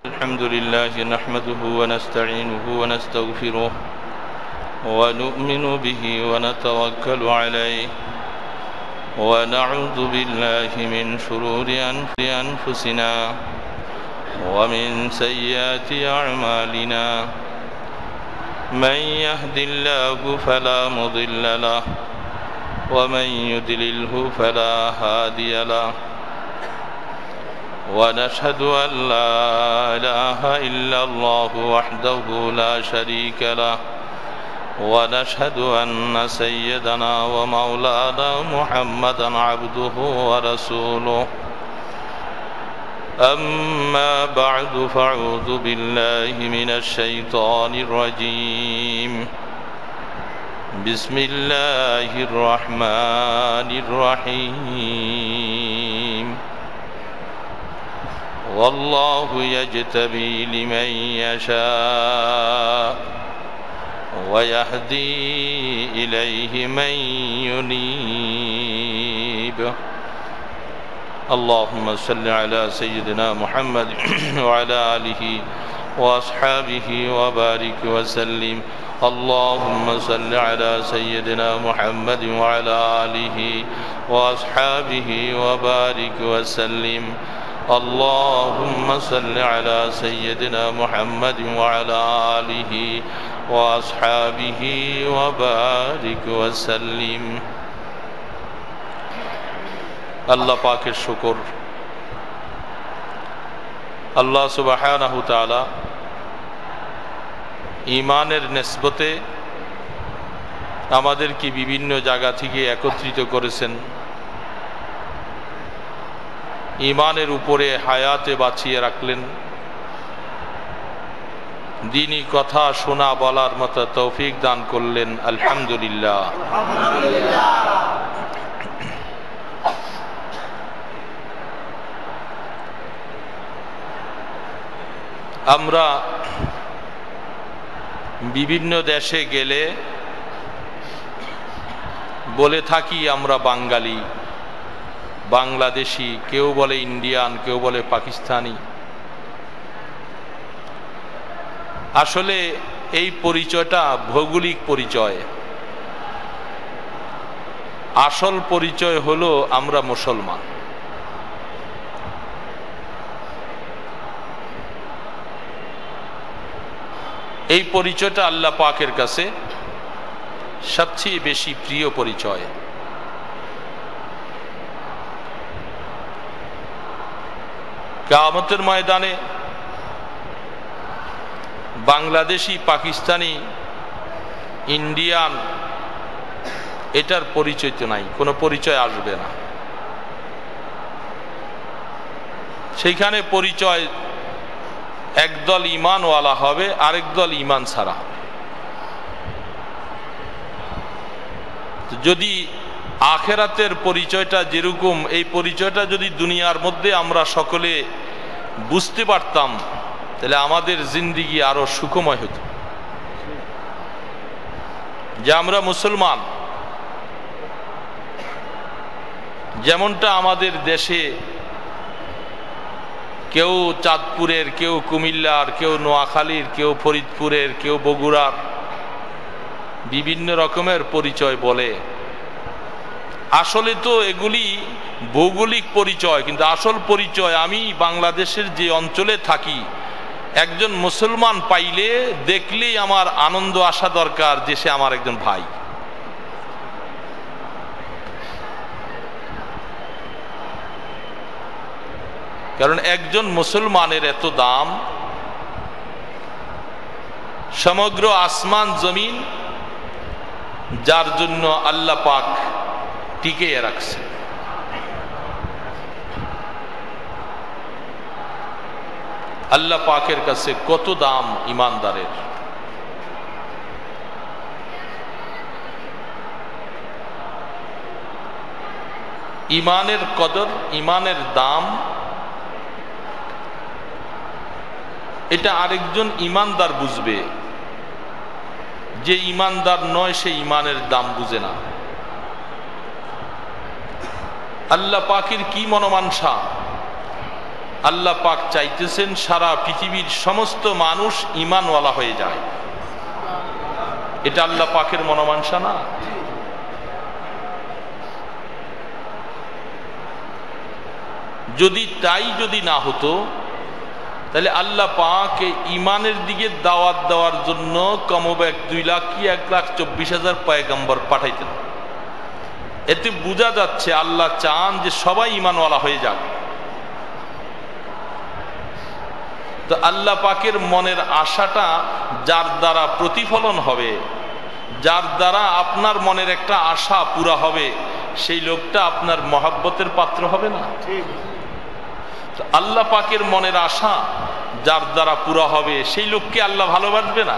الحمد لله نحمده ونستعينه ونستغفره ونؤمن به ونتوكل عليه ونعوذ بالله من شرور أنفسنا ومن سيئات أعمالنا من يهد الله فلا مضل له ومن يضلله فلا هادي له ونشهد أن لا إله إلا الله وحده لا شريك له ونشهد أن سيدنا ومولانا محمدا عبده ورسوله أما بعد فأعوذ بالله من الشيطان الرجيم بسم الله الرحمن الرحيم والله يجتبي لمن يشاء ويهدي إليه من ينيب اللهم صل على سيدنا محمد وعلى آله وأصحابه وبارك وسلم اللهم صل على سيدنا محمد وعلى آله وأصحابه وبارك وسلم اللهم صل على سيدنا محمد وعلى آله وأصحابه وبارك وسلم আল্লাহ পাকের শুকর আল্লাহ সুবহানাহু তাআলা ঈমানের নিসবতে আমাদেরকে বিভিন্ন জায়গা থেকে একত্রিত করেছেন ঈমানের উপরে হায়াতে বাঁচিয়ে রাখলেন দ্বীনি কথা শোনা বলার মতো তৌফিক দান করলেন আলহামদুলিল্লাহ আমরা বিভিন্ন দেশে গেলে বলে থাকি আমরা বাঙালি বাংলাদেশি কেউ বলে ইন্ডিয়ান কেউ বলে পাকিস্তানি আসলে এই পরিচয়টা ভৌগোলিক পরিচয় আসল পরিচয় হলো আমরা মুসলমান এই পরিচয়টা আল্লাহ পাকের কাছে সবচেয়ে বেশি প্রিয় পরিচয় কিয়ামতের ময়দানে বাংলাদেশি পাকিস্তানি ইন্ডিয়ান এটার পরিচয় তো নাই কোনো পরিচয় আসবে না সেইখানে পরিচয় একদল ঈমানওয়ালা হবে আরেক দল ঈমান ছাড়া যদি আখিরাতের পরিচয়টা যেরকম এই পরিচয়টা যদি দুনিয়ার মধ্যে আমরা সকলে বুঝতে পারতাম তাহলে আমাদের জিন্দেগি আরো সুখময় হতো যে আমরা মুসলমান যেমনটা আমাদের দেশে কেউ চাঁদপুরের কেউ কুমিল্লার কেউ নোয়াখালীর কেউ ফরিদপুরের কেউ বগুড়ার বিভিন্ন রকমের পরিচয় বলে আসলে তো এগুলি ভৌগোলিক পরিচয় কিন্তু আসল পরিচয় আমি বাংলাদেশের যে অঞ্চলে থাকি একজন মুসলমান পাইলে দেখলেই আমার আনন্দ আসা দরকার যে সে আমার একজন ভাই কারণ একজন মুসলমানের এত দাম সমগ্র আসমান জমিন যার জন্য আল্লাহ পাক টিকিয়ে রাখছে আল্লাহ পাকের কাছে কত দাম ঈমানদারের ঈমানের কদর ঈমানের দাম এটা আরেকজন ঈমানদার বুঝবে যে ঈমানদার নয় সে ঈমানের দাম বুঝে না আল্লাহ পাকের কি মনোমানসা আল্লাহ পাক চাইতেছেন সারা পৃথিবীর সমস্ত মানুষ ঈমানওয়ালা হয়ে যায়। এটা আল্লাহ পাকের মনোমানসা না? যদি তাই যদি না হতো তাহলে আল্লাহ পাক ঈমানের দিকে দাওয়াত দেওয়ার জন্য কমবেক 2 লাখ কি 1,24,000 পয়গম্বর পাঠাইতেন। এতে বোঝা যাচ্ছে আল্লাহ চান যে সবাই ঈমানওয়ালা হয়ে যাক। তো আল্লাহ পাকের মনের আশাটা যার দ্বারা প্রতিফলন হবে, যার দ্বারা আপনার মনের একটা আশা পুরা হবে, সেই লোকটা আপনার মহব্বতের পাত্র হবে না? তো আল্লাহ পাকের মনের আশা যার দ্বারা পুরা হবে সেই লোককে আল্লাহ ভালোবাসবে না?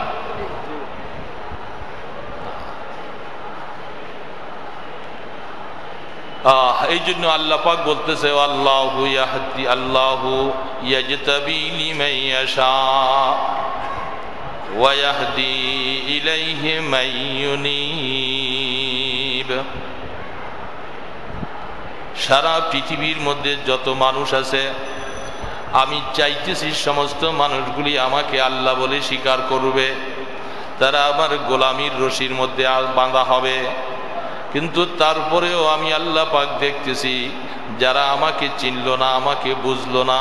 এই জন্য আল্লাহ পাক বলতেছে আল্লাহু ইয়াহদি আল্লাহু ইয়াজতাবি লিমান ইয়াশা ওয়া ইয়াহদি ইলাইহি মান ইউনীব। সারা পৃথিবীর মধ্যে যত মানুষ আছে আমি চাইতেছি সমস্ত মানুষগুলি আমাকে আল্লাহ বলে স্বীকার করবে, তারা আমার গোলামির রশির মধ্যে বাঁধা হবে। কিন্তু তারপরেও আমি আল্লাহ পাক দেখতেছি যারা আমাকে চিনল না, আমাকে বুঝলো না,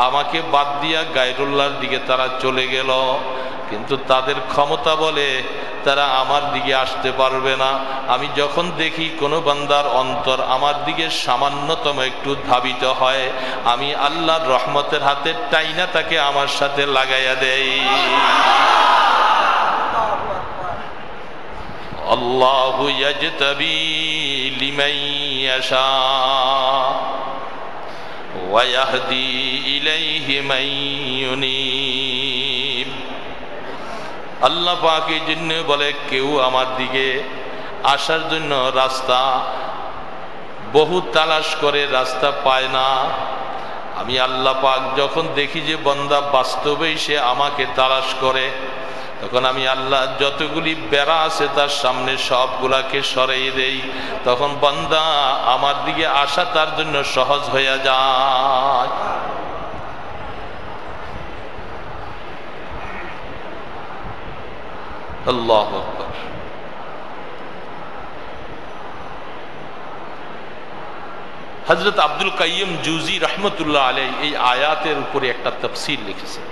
আমাকে বাদ দিয়া গায়রুল্লাহর দিকে তারা চলে গেল, কিন্তু তাদের ক্ষমতা বলে তারা আমার দিকে আসতে পারবে না। আমি যখন দেখি কোনো বান্দার অন্তর আমার দিকে সামান্যতম একটু ধাবিত হয়, আমি আল্লাহর রহমতের হাতে টাইনা তাকে আমার সাথে লাগাইয়া দেই। আল্লাহু ইয়াজতাবি লিমান ইয়াশা ওয়া ইয়াহদি ইলাইহি মান ইউনীব। আল্লাহ পাক এই জন্য বলে কেউ আমার দিকে আসার জন্য রাস্তা বহু তালাশ করে, রাস্তা পায় না। আমি আল্লাহ পাক যখন দেখি যে বান্দা বাস্তবেই সে আমাকে তালাশ করে, তখন আমি আল্লাহ যতগুলি বেড়া আছে তার সামনে সবগুলাকে সরিয়ে দেই। তখন বান্দা আমার দিকে আসা তার জন্য সহজ হয়ে যায়। আল্লাহু আকবার। হযরত আব্দুল কাইয়্যিম জুজি রহমতুল্লাহ আলাইহি এই আয়াতের উপরে একটা তাফসীর লিখেছেন,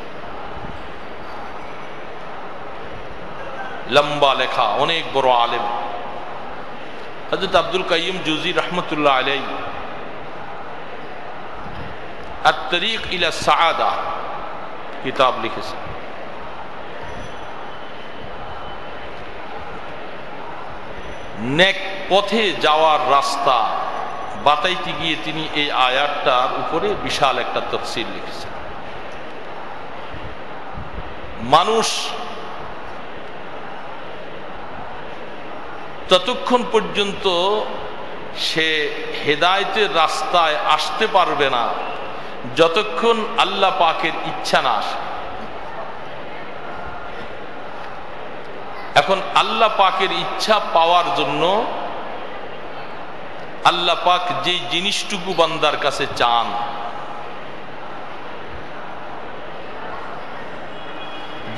লম্বা লেখা, অনেক বড় আলেম। হযরত আব্দুল কাইয়্যিম জুজি রহমতুল্লাহ আলাইহি আত-তরিক ইলা সাআদা কিতাব লিখেছেন। নেক পথে যাওয়ার রাস্তা বাতাইতে গিয়ে তিনি এই আয়াতটার উপরে বিশাল একটা তাফসীর লিখেছেন। মানুষ ততক্ষণ পর্যন্ত সে হেদায়েতের রাস্তায় আসতে পারবে না যতক্ষণ আল্লাহ পাকের ইচ্ছা না আসে। এখন আল্লাহ পাকের ইচ্ছা পাওয়ার জন্য আল্লাহ পাক যে জিনিসটুকু বান্দার কাছে চান,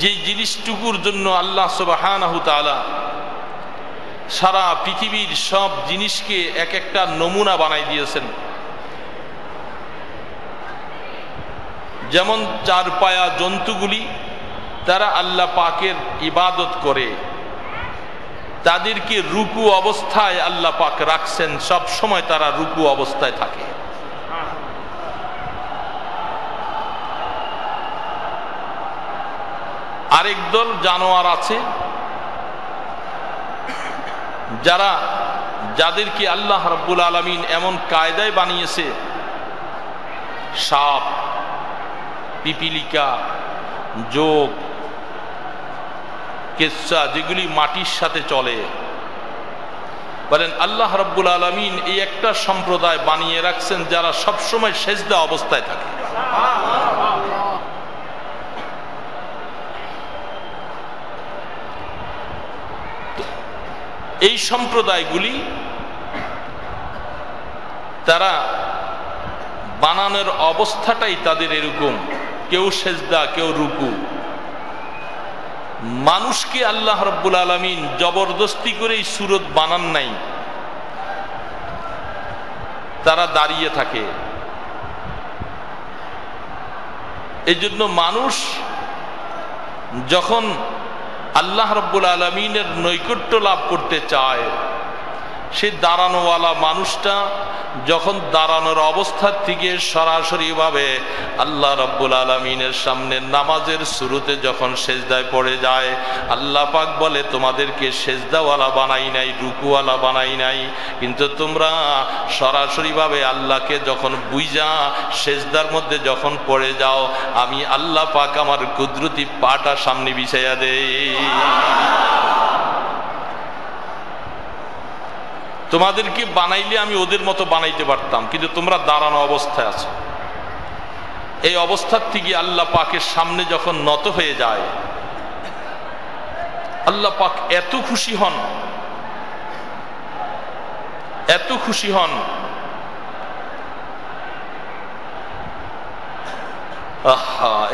যে জিনিসটুকুর জন্য আল্লাহ সুবহানাহু তাআলা সারা পৃথিবীর সব জিনিসকে এক একটা নমুনা বানাই দিয়েছেন। যেমন চার পায়া জন্তুগুলি তারা আল্লাহ পাকের ইবাদত করে, তাদেরকে রুকু অবস্থায় আল্লাহ পাক রাখছেন, সব সময় তারা রুকু অবস্থায় থাকে। আরেক দল জানোয়ার আছে যাদেরকে আল্লাহ রাব্বুল আলামিন এমন কায়দায় বানিয়েছে, সাপ, পিপিলিকা, যোগ, কেচ্ছা, যেগুলি মাটির সাথে চলে। বলেন আল্লাহ রাব্বুল আলামিন এই একটা সম্প্রদায় বানিয়ে রাখছেন যারা সবসময় সেজদা অবস্থায় থাকে। এই সম্প্রদায়গুলি তারা বানানোর অবস্থাটাই তাদের এরকম, কেউ সেজদা কেউ রুকু। মানুষকে আল্লাহ রাব্বুল আলামিন জবরদস্তি করে এই সুরত বানান নাই, তারা দাঁড়িয়ে থাকে। এই জন্য মানুষ যখন আল্লাহ রাব্বুল আলামিনের নৈকট্য লাভ করতে চায়, সে দাঁড়ানোওয়ালা মানুষটা যখন দাঁড়ানোর অবস্থা থেকে সরাসরি ভাবে আল্লাহ রাব্বুল আলামিনের সামনে নামাজের শুরুতে যখন সেজদায় পড়ে যায়, আল্লাহ পাক বলে তোমাদেরকে সেজদাওয়ালা বানাই নাই, রুকুওয়ালা বানাই নাই, কিন্তু তোমরা সরাসরি ভাবে আল্লাহকে যখন বুঝা সেজদার মধ্যে যখন পড়ে যাও, আমি আল্লাহ পাক আমার কুদরতি পাটা সামনে বিছাইয়া দেই। তোমাদেরকে বানাইলে আমি ওদের মতো বানাইতে পারতাম, কিন্তু তোমরা দাঁড়ানো অবস্থায় আছো। এই অবস্থার থেকে আল্লাহ পাকের সামনে যখন নত হয়ে যায়, আল্লাহ পাক এত খুশি হন, এত খুশি হন।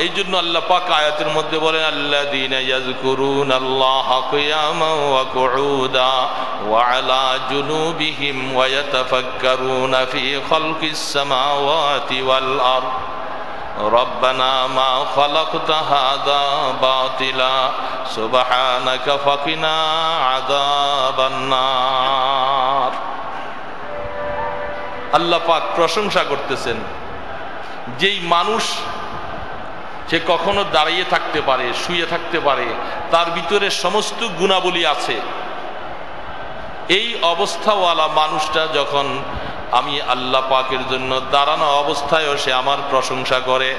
এই জন্য আল্লাহ পাক আয়াতের মধ্যে বলেন, আল্লাযীনা ইয়াযকুরুনাল্লাহা কিয়ামান ওয়া কুউদা ওয়া আলা জুনুবিহিম ওয়া ইয়াতাফাক্কারুনা ফি খালকিস সামাওয়াতি ওয়াল আরদ রব্বানা মা খালাকতা হাযা বাতিলা সুবহানাকা ফাকিনা আযাবান নার। আল্লাহ পাক প্রশংসা করতেছেন যেই মানুষ সে কখনো দাঁড়িয়ে থাকতে পারে, শুয়ে থাকতে পারে, তার ভিতরে সমস্ত গুণাবলী আছে। এই অবস্থাওয়ালা মানুষটা যখন আমি আল্লাহ পাকের জন্য দাঁড়ানো অবস্থায়ও সে আমার প্রশংসা করে,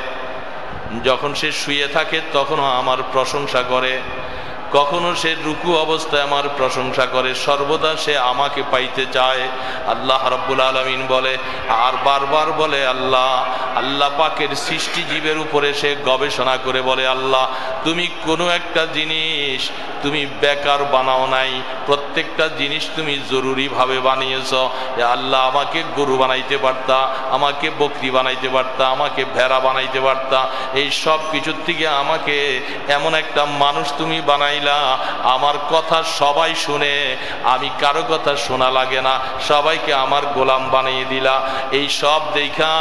যখন সে শুয়ে থাকে তখনও আমার প্রশংসা করে, কখনো সে রুকু অবস্থায় আমার প্রশংসা করে, সর্বদা সে আমাকে পাইতে চায়। আল্লাহ রাব্বুল আলামিন বলে আর বারবার বলে, আল্লাহ পাকের সৃষ্টি জীবের উপরে সে গবেষণা করে বলে, আল্লাহ তুমি কোনো একটা জিনিস তুমি বেকার বানাও নাই, প্রত্যেকটা জিনিস তুমি জরুরিভাবে বানিয়েছ। আল্লাহ আমাকে গরু বানাইতে পারতা, আমাকে বকরি বানাইতে পারতা, আমাকে ভেড়া বানাইতে পারতা, এই সব কিছুর থেকে আমাকে এমন একটা মানুষ তুমি বানাইলা, আমার কথা সবাই শুনে, আমি কারো কথা শোনা লাগে না, সবাইকে আমার গোলাম বানিয়ে দিলা। এই সব দেখা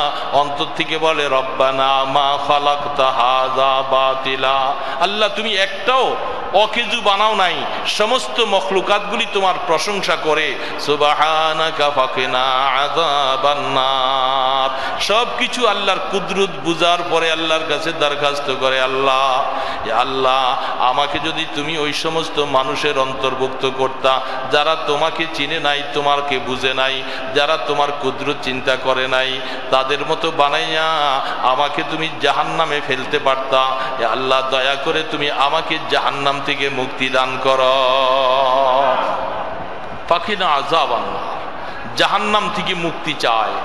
অন্তর থেকে বলে, রব্বানা মা খালাকতা হাযা বাতিলা, আল্লাহ তুমি একটাও অকেজু বানাও নাই, সমস্ত মখলুকাতগুলি তোমার প্রশংসা করে। সুবহানাকা ফাকিনা আযাবান নার। সব কিছু আল্লাহর কুদরত বুঝার পরে আল্লাহর কাছে দরখাস্ত করে, আল্লাহ আমাকে যদি তুমি ওই সমস্ত মানুষের অন্তর্ভুক্ত করতা যারা তোমাকে চিনে নাই, তোমাকে বুঝে নাই, যারা তোমার কুদরত চিন্তা করে নাই, তাদের মতো বানাইয়া আমাকে তুমি জাহান্নামে ফেলতে পারতা। আল্লাহ দয়া করে তুমি আমাকে জাহান্নাম থেকে মুক্তি দান করো। ফাকিনা আযাবান নার, জাহান্নাম থেকে মুক্তি চায়।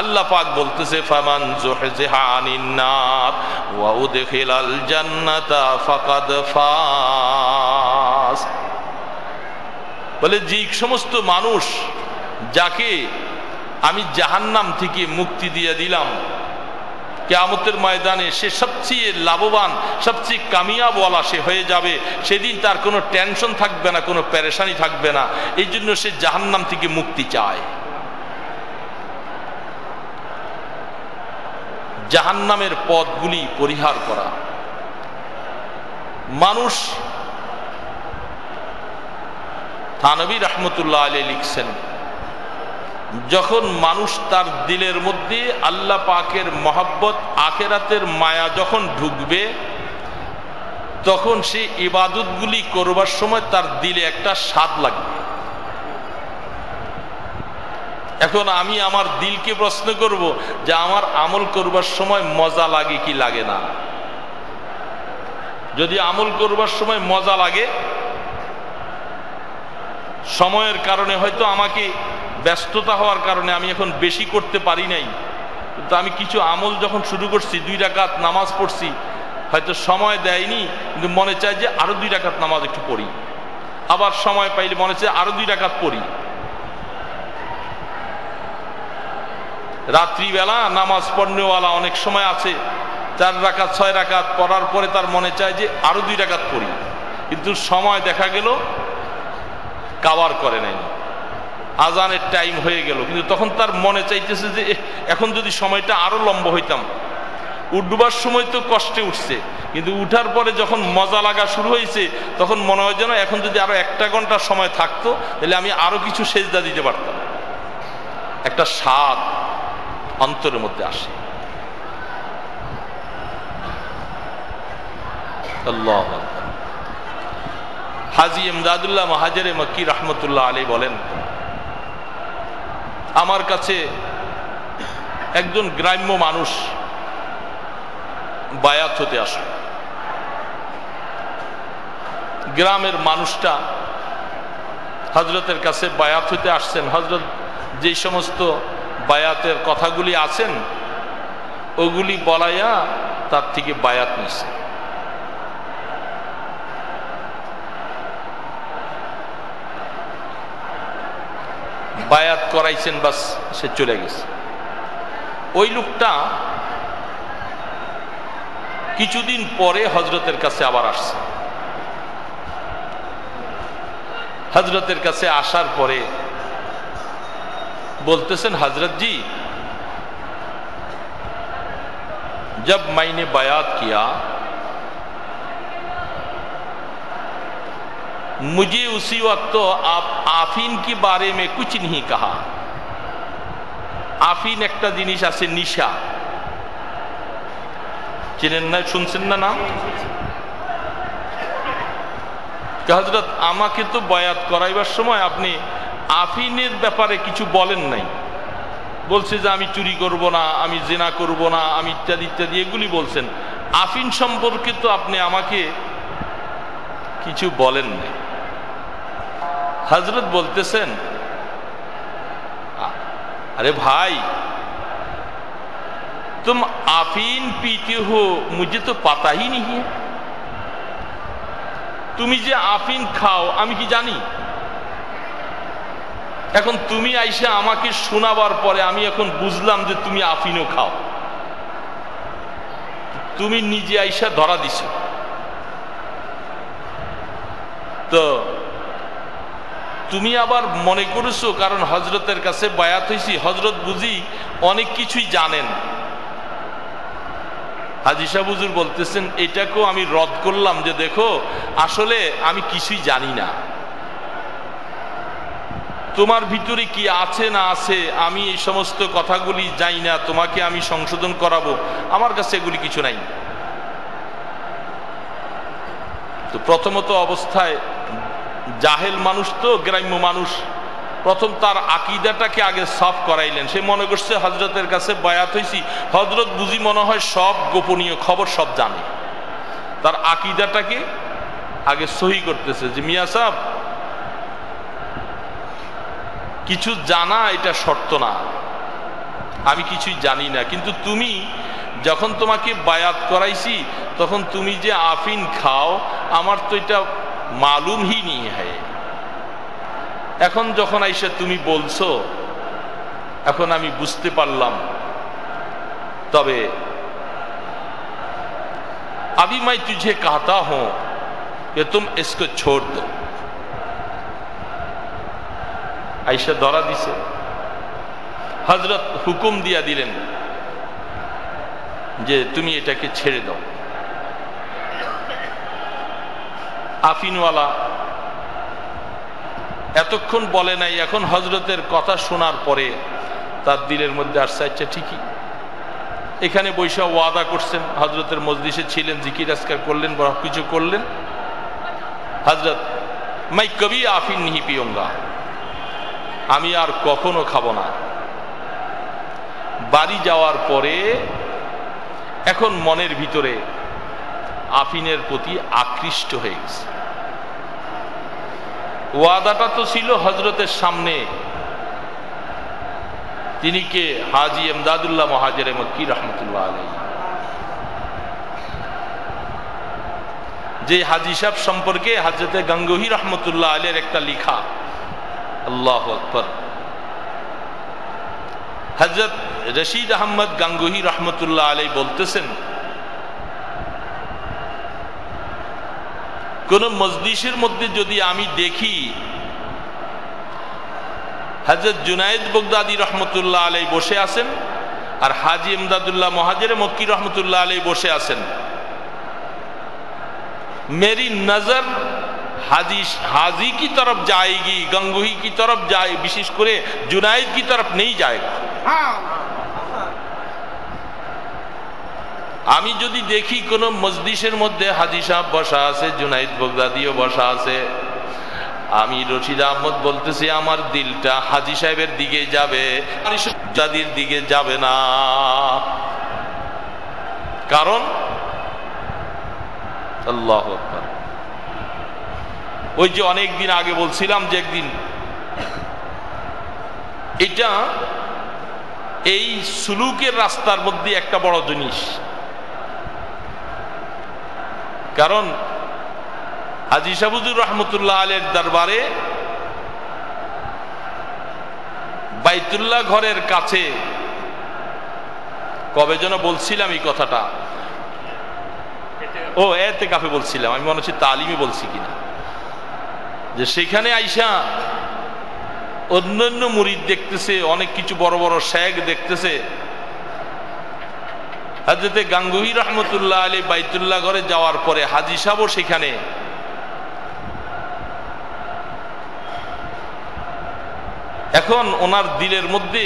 আল্লাহ পাক বলতেছে, ফামান যুহজিহা আনিন নার ওয়া উদখিলাল জান্নাতা ফাকাদ ফাজ। বলে যে সমস্ত মানুষ যাকে আমি জাহান্নাম থেকে মুক্তি দিয়ে দিলাম, কিয়ামতের ময়দানে সে সবচেয়ে লাভবান, সবচেয়ে কামিয়াবওয়ালা সে হয়ে যাবে। সেদিন তার কোনো টেনশন থাকবে না, কোনো পেরেশানি থাকবে না। এই জন্য সে জাহান্নাম থেকে মুক্তি চায়। জাহান্নামের পথগুলি পরিহার করা। মানুষ, থানবী রাহমাতুল্লাহ আলাইহি লিখছেন, যখন মানুষ তার দিলের মধ্যে আল্লাহ পাকের মহব্বত, আখিরাতের মায়া যখন ঢুকবে, তখন সে ইবাদতগুলি করবার সময় তার দিলে একটা স্বাদ লাগবে। এখন আমি আমার দিলকে প্রশ্ন করব যে আমার আমল করবার সময় মজা লাগে কি লাগে না। যদি আমল করবার সময় মজা লাগে, সময়ের কারণে হয়তো আমাকে ব্যস্ততা হওয়ার কারণে আমি এখন বেশি করতে পারি নাই, কিন্তু আমি কিছু আমল যখন শুরু করছি, 2 রাকাত নামাজ পড়ছি, হয়তো সময় দেয়নি, কিন্তু মনে চায় যে আরো 2 রাকাত নামাজ একটু পড়ি, আবার সময় পাইলে মনে চায় আরো 2 রাকাত পড়ি। রাত্রিবেলা নামাজ পড়নেওয়ালা অনেক সময় আছে 4 রাকাত 6 রাকাত পড়ার পরে তার মনে চায় যে আরো 2 রাকাত পড়ি, কিন্তু সময় দেখা গেল কাভার করে নাই, আজানের টাইম হয়ে গেল, কিন্তু তখন তার মনে চাইতেছে যে এখন যদি সময়টা আরো লম্বা হইতাম। উঠবার সময় তো কষ্টে উঠছে, কিন্তু উঠার পরে যখন মজা লাগা শুরু হয়েছে তখন মনে হয় যেন এখন যদি আরো 1 ঘন্টা সময় থাকতো তাহলে আমি আরো কিছু সেজদা দিতে পারতাম। একটা স্বাদ অন্তরের মধ্যে আসে। আল্লাহু আকবার। হাজী ইমদাদুল্লাহ মুহাজিরে মক্কি রাহমাতুল্লাহ আলাইহি বলেন, আমার কাছে একজন গ্রাম্য মানুষ বায়াত হতে আসে। গ্রামের মানুষটা হযরতের কাছে বায়াত হতে আসছেন। হযরত যে সমস্ত বায়াতের কথাগুলি আছেন ওগুলি বলাইয়া তার থেকে বায়াত নিছে। বায়াত করাইছেন, বাস সে চলে গেছে। ওই লোকটা কিছুদিন পরে হযরতের কাছে আবার আসছে। হযরতের কাছে আসার পরে बोलतेसन हजरत जी, जब मैंने बयात किया मुझे उसी वक्त तो आप आफीन के बारे में कुछ नहीं कहा। आफीन একটা জিনিস আছে নিশা, চিনেন না, শুনছেন না নাম? হযরত আমাকে তো বয়াত করাইবার সময় আপনি আফিনের ব্যাপারে কিছু বলেন নাই। বলছে যে আমি চুরি করব না, আমি জিনা করব না, আমি ইত্যাদি ইত্যাদি এগুলি বলছেন। আফিন সম্পর্কে তো আপনি আমাকে কিছু বলেন নাই। হযরত বলতেছেন, अरे भाई तुम आफीन पीते हो मुझे तो पता ही नहीं है। তুমি যে আফিন খাও আমি কি জানি? এখন তুমি আইসা আমাকে শোনাবার পরে আমি এখন বুঝলাম যে তুমি আফিনও খাও। তুমি নিজে আইসা ধরা দিছো। তো তুমি আবার মনে করেছো কারণ হযরতের কাছে বায়াত হইছি, হযরত বুঝি অনেক কিছুই জানেন। হাজী সাহেব হুজুর বলতেছেন এটাকেও আমি রদ করলাম যে দেখো আসলে আমি কিছুই জানি না, তোমার ভিতরে কি আছে না আছে আমি এই সমস্ত কথাগুলি জানি না, তোমাকে আমি সংশোধন করাবো, আমার কাছে এগুলি কিছু নাই। তো প্রথমত অবস্থায় জাহেল মানুষ তো, গ্রাম্য মানুষ, প্রথম তার আকীদাটাকে আগে সাফ করাইলেন। সে মনে করছে হযরতের কাছে বায়াত হইছি, হযরত বুঝি মনে হয় সব গোপনীয় খবর সব জানে। তার আকীদাটাকে আগে সহি করতেছে যে মিয়া সাহেব কিছু জানা এটা শর্ত না, আমি কিছুই জানি না, কিন্তু তুমি যখন তোমাকে বায়াত করাইছি তখন তুমি যে আফিন খাও আমার তো এটা মালুম হি নি হ্যায়। এখন যখন আইসা তুমি বলছো এখন আমি বুঝতে পারলাম, তবে अभी मैं तुझे कहता हूं कि तुम इसको छोड़ दो। আইসা ধরা দিছে। হযরত হুকুম দিয়া দিলেন যে তুমি এটাকে ছেড়ে দাও। আফিনওয়ালা এতক্ষণ বলে নাই, এখন হযরতের কথা শোনার পরে তার দিলের মধ্যে আসছে আচ্ছা ঠিকই। এখানে বৈশা ওয়াদা করছেন, হযরতের মজলিসে ছিলেন, জিকির আজকার করলেন, বড় কিছু করলেন। হযরত मैं कभी आफिन नहीं पीऊंगा, আমি আর কখনো খাবো না। বাড়ি যাওয়ার পরে এখন মনের ভিতরে আফিনের প্রতি আকৃষ্ট হয়ে গেছে। ওয়াদাটা তো ছিল হযরতের সামনে। তিনি কে? হাজী ইমদাদুল্লাহ মুহাজিরে মক্কি রাহমাতুল্লাহ আলাইহি। যে হাজী সাহেব সম্পর্কে হযরতে গঙ্গোহী রাহমাতুল্লাহ আলাইহির একটা লেখা, আল্লাহু আকবার। হযরত রশিদ আহমদ গাঙ্গুহি রহমতুল্লাহ আলাই বলতেছেন, কোন মজলিসের মধ্যে যদি আমি দেখি হযরত জুনায়েদ বগদাদি রহমতুল্লাহ আলাই বসে আছেন আর হাজি ইমদাদুল্লাহ মুহাজির মক্কি রহমতুল্লাহ আলাই বসে আছেন, मेरी नजर हाजी की तरफ जाएगी, गंगोही की तरफ जाए, विशेष करे जुनाइद की तरफ नहीं जाएगा। আমি যদি দেখি কোন মজলিসের মধ্যে হাজী সাহেব বসা আছে, জুনাইদ বগদাদিও বসা আছে, আমি রশিদ আহমদ বলতেছি আমার দিলটা হাজী সাহেবের দিকে যাবে, জাদির দিকে যাবে না। কারণ আল্লাহু আকবার, ওই যে অনেক দিন আগে বলছিলাম যে একদিন এটা এই সুলুকের রাস্তার মধ্যে একটা বড় জিনিস। কারণ হাজী শাহুজুর রহমতুল্লাহ আলাইহির দরবারে বাইতুল্লাহ ঘরের কাছে, কবে যেন বলছিলাম এই কথাটা, ও এতেকাফে বলছিলাম, আমি মনে হচ্ছে তালিমে বলছি কিনা, যে সেখানে আইসা অন্যান্য মুরিদ দেখতেছে, অনেক কিছু বড় বড় শেখ দেখতেছে। হযরতে গাঙ্গুহি রহমতুল্লাহ আলাইহি বাইতুল্লাহ ঘরে যাওয়ার পরে হাজী সাহেবও সেখানে, এখন ওনার দিলের মধ্যে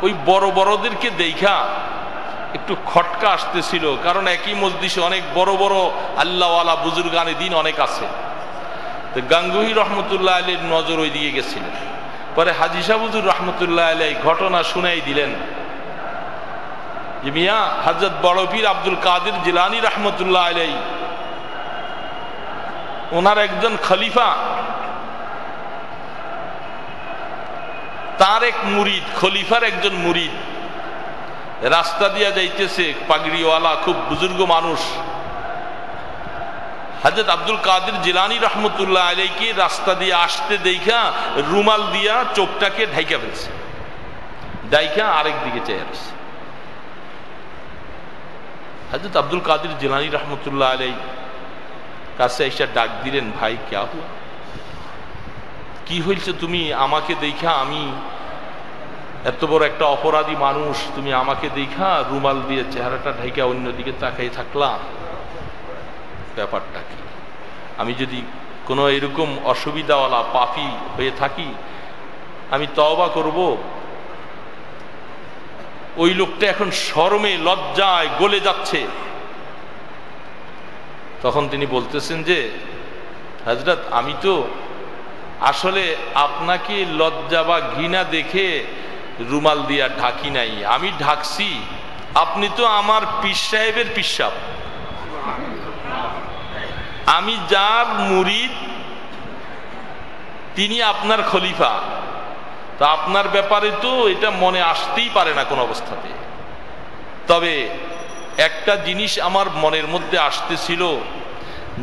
ওই বড় বড়দেরকে দেখা একটু খটকা আসতেছিল, কারণ একই মজলিসে অনেক বড় বড় আল্লাহওয়ালা বুজুর্গানে দিন অনেক আছে। তো গাঙ্গুহি রহমতুল্লাহ আলাইহির নজর ওই দিকে গেছিলেন। পরে হাজী শাহুজুর রহমতুল্লাহ আলাইহি ঘটনা শুনাই দিলেন যে মিয়া হযরত বড় পীর আব্দুল কাদের জিলানী রহমতুল্লাহ আলাইহি ওনার একজন খলিফা, তার এক মুরিদ, খলিফার একজন মুরিদ রাস্তা দিয়া যাইতেছে, পাগড়িওয়ালা খুব বুজুর্গ মানুষ। হযরত আব্দুল কাদের জিলানী রহমতুল্লাহ আলাইহিকে রাস্তা দিয়ে আসতে দেখা রুমাল দিয়া চোখটাকে ঢাইকা ফেলছে, ঢাইকা আরেক দিকে চেয়ে আসছে। হযরত আব্দুল কাদের জিলানী রহমতুল্লাহ আলাইহি কাছে এসে ডাক দিলেন, ভাই ক্যা হুয়া, কি হয়েছে? তুমি আমাকে দেখা, আমি এত বড় একটা অপরাধী মানুষ, তুমি আমাকে দেখা রুমাল দিয়ে চেহারাটা ঢাইকা অন্যদিকে তাকাই থাকলা, ব্যাপারটা কি? আমি যদি কোনো এরকম অসুবিধাওয়ালা পাপী হয়ে থাকি আমি তওবা করব। ওই লোকটা এখন শরমে লজ্জায় গলে যাচ্ছে। তখন তিনি বলতেছেন যে হযরত, আমি তো আসলে আপনাকে লজ্জা বা ঘৃণা দেখে রুমাল দিয়া ঢাকি নাই, আমি ঢাকছি, আপনি তো আমার পীর সাহেবের পীর সাহেব, আমি যার মুরিদ তিনি আপনার খলিফা, তো আপনার ব্যাপারে তো এটা মনে আসতেই পারে না কোন অবস্থাতে। তবে একটা জিনিস আমার মনের মধ্যে আসতেছিল,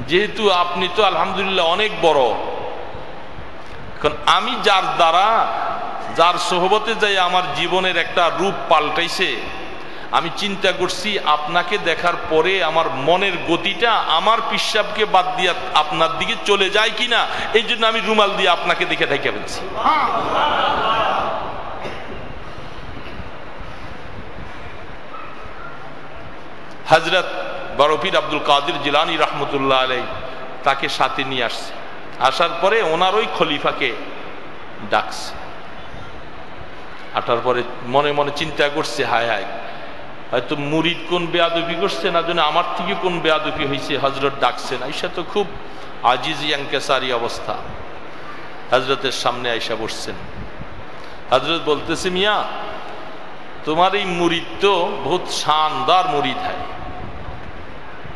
যেহেতু আপনি তো আলহামদুলিল্লাহ অনেক বড়, এখন আমি যার দ্বারা, যার সোহবতে যাই আমার জীবনের একটা রূপ পাল্টাইছে, আমি চিন্তা করছি আপনাকে দেখার পরে আমার মনের গতিটা আমার পিশাবকে বাদ দিয়ে আপনার দিকে চলে যায় কিনা, এই জন্য আমি রুমাল দিয়ে আপনাকে দেখে ঢেকে ফেলছি। হযরত বড় পীর আব্দুল কাদের জিলানী রহমতুল্লাহ আলাইহি তাকে সাথে নিয়ে আসছে, আসার পরে ওনার ওই খলিফাকে ডাকছে। আসার পরে মনে মনে চিন্তা করছে, হায় হায়, হয়তো মুরিদ কোন বেয়াদবি করছে না, জন্য আমার থেকে কোন বেয়াদবি হয়েছে, হযরত ডাকছেন। আয়েশা তো খুব আজিজি ইনকিসারি অবস্থা, হযরতের সামনে আয়েশা বসছেন। হযরত বলতেছে, মিয়া তোমার এই মুরিদ তো বহুত শানদার মুরিদ है,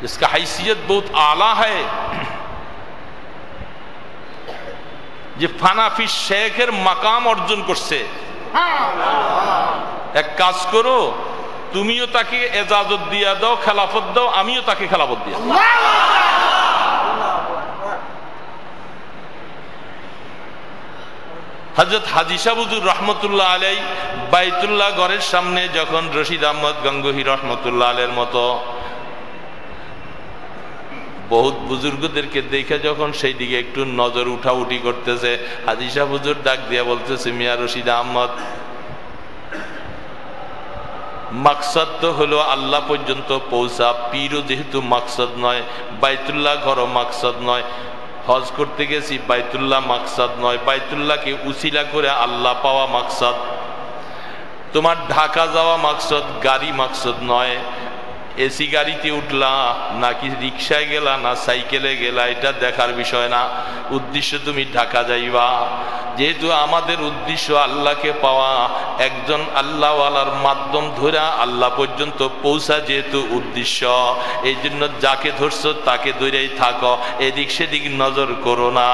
जिसका हैसियत बहुत आला है, যে ফানাফি শেখের মাকাম অর্জন করছে। এক কাজ করো, তুমিও তাকে এজাজত দিয়া দাও, খেলাফত দাও, আমিও তাকে খেলাফত দিয়া। হযরত হাজী সাহেব হুজুর রহমতুল্লাহ আলাই বাইতুল্লাহ ঘরের সামনে যখন রশিদ আহমদ গাঙ্গুহি রহমতুল্লাহ আলাইহির মতো বহুত বুজুর্গদেরকে দেখে যখন সেই দিকে একটু নজর উঠাউঠি করতেছে, হাজী সাহেব হুজুর ডাক দিয়া বলতেছে, মিয়া রশিদ আহমদ, মাকসাদ তো হলো আল্লাহ পর্যন্ত পৌঁছা, পীরও যেহেতু মাকসাদ নয়, বাইতুল্লাহ ঘরও মাকসাদ নয়, হজ করতে গেছি বাইতুল্লাহ মাকসাদ নয়, বাইতুল্লাহকে উসিলা করে আল্লাহ পাওয়া মাকসাদ, তোমার ঢাকা যাওয়া মাকসাদ, গাড়ি মাকসাদ নয়, এসি গাড়িতে উঠলা নাকি রিক্সায় গেলা না সাইকেলে গেলা এটা দেখার বিষয় না, উদ্দেশ্য তুমি ঢাকা যাইবা। যেহেতু আমাদের উদ্দেশ্য আল্লাহকে পাওয়া, একজন আল্লাহওয়ালার মাধ্যম ধরে আল্লাহ পর্যন্ত পৌঁছা যেহেতু উদ্দেশ্য, এই জন্য যাকে ধরছো তাকে ধরেই থাকো, এদিক সেদিক নজর করো না।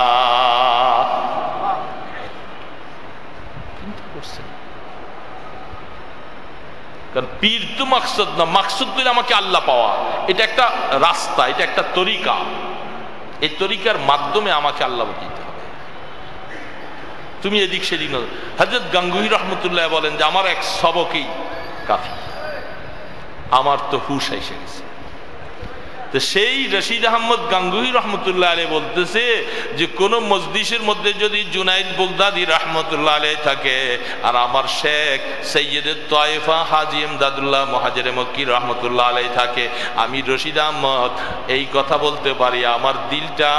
কারণ পীর তো মাকসুদ না, মাকসুদ তো আমাকে আল্লাহ পাওয়া, এটা একটা রাস্তা, এটা একটা তরিকা, এই তরিকার মাধ্যমে আমাকে আল্লাহ দিতে হবে। তুমি এদিক সেদিক নজর। হযরত গাঙ্গুহি রহমতুল্লাহ বলেন যে আমার এক সবকেই কাফি, আমার তো হুশ এসে গেছে। তো সেই রশিদ আহমদ গাঙ্গুহি রহমতুল্লাহ আলাইহি বলতেছে যে কোন মজলিসের মধ্যে যদি জুনাইদ বাগদাদি রহমতুল্লাহ আলাইহি থাকে আর আমার শেখ সৈয়দ তায়েফা হাজী ইমদাদুল্লাহ মুহাজির মক্কি রহমতুল্লাহ আলাইহি থাকে, আমি রশিদ আহমদ এই কথা বলতে পারি, আমার দিলটা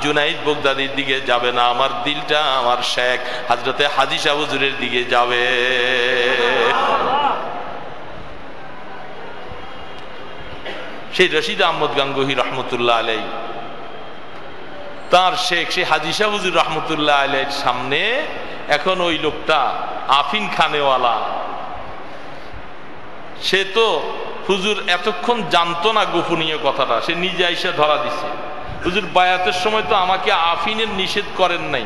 জুনাইদ বাগদাদির দিকে যাবে না, আমার দিলটা আমার শেখ হযরতে হাজী শাহ হুজুরের দিকে যাবে। সেই রশিদ আহমদ গাঙ্গুহি রহমতুল্লাহ আলাইহি তার শেখ সেই হাজী শাহ হুজুর রহমতুল্লাহ আলাইহির সামনে এখন ওই লোকটা আফিন খানেওয়ালা, সে তো হুজুর এতক্ষণ জানতো না গোপনীয় কথাটা, সে নিজে আইসা ধরা দিছে, হুজুর বায়াতের সময় তো আমাকে আফিনের নিষেধ করেন নাই।